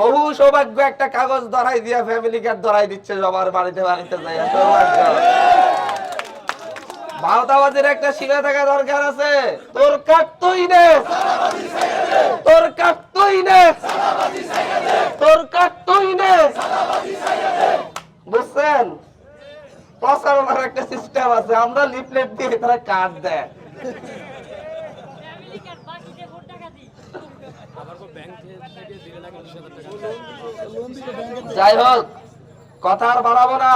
বহু সৌভাগ্য একটা কাগজ ধরাই দিয়া ফ্যামিলি কার্ড ধরাই দিচ্ছে সবার বাড়িতে বাড়িতে যাই সৌভাগ্য। ভারতাবাজির একটা শিখে থাকা দরকার আছে, তোর কাটতই নে তোর কাটতই নে তোর কাটতই নে, বুঝছেন? প্রচারণার একটা সিস্টেম আছে, আমরা লিফলেট দিয়ে তারা কার্ড দেয়। যাই হোক, কথা আর বাড়াবো না।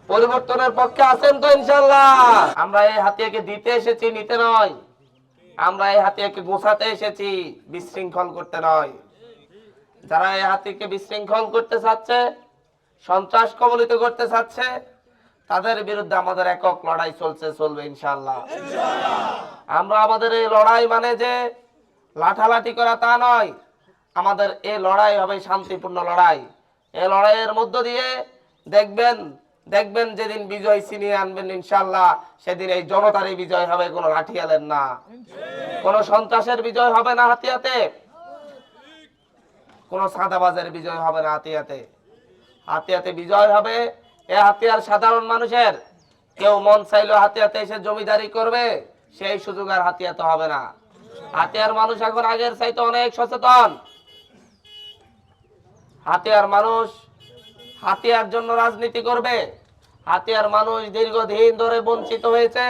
পরিবর্তনের পক্ষে আছেন তো ইনশাল্লাহ? আমরা এই হাতিয়াকে দিতে এসেছি, নিতে নয়। আমরা এই হাতিয়াকে গোছাতে এসেছি, বিশৃঙ্খল করতে নয়। যারা এই হাতিকে বিশৃঙ্খল করতে চাচ্ছে, সন্ত্রাস কবলিত করতে চাচ্ছে, তাদের বিরুদ্ধে আমাদের একক লড়াই চলবে ইনশাল্লাহ। আমরা আমাদের এই লড়াই মানে যে লাঠালাঠি করা তা নয়। আমাদের এই লড়াই হবে শান্তিপূর্ণ লড়াই। এই লড়াইয়ের মধ্য দিয়ে দেখবেন যেদিন বিজয় ছিনিয়ে আনবেন ইনশাল্লাহ, সেদিন এই জনতারই বিজয় হবে, কোনো লাঠিয়ালের না, কোনো সন্ত্রাসের বিজয় হবে না হাতিয়াতে, কোনো সাদাবাজের বিজয় হবে না হাতিয়াতে। হাতিয়াতে বিজয় হবে এ হাতিয়ার সাধারণ মানুষের। কেউ মন চাইলো হাতিয়াতে এসে জমিদারি করবে, সেই সুযোগ আর হাতিয়াতে হবে না। হাতিয়ার মানুষ এখন আগের চাইতে অনেক সচেতন। হাতিয়ার মানুষ হাতিয়ার জন্য রাজনীতি করবে। হাতিয়ার মানুষ দীর্ঘদিন ধরে বঞ্চিত হয়েছে।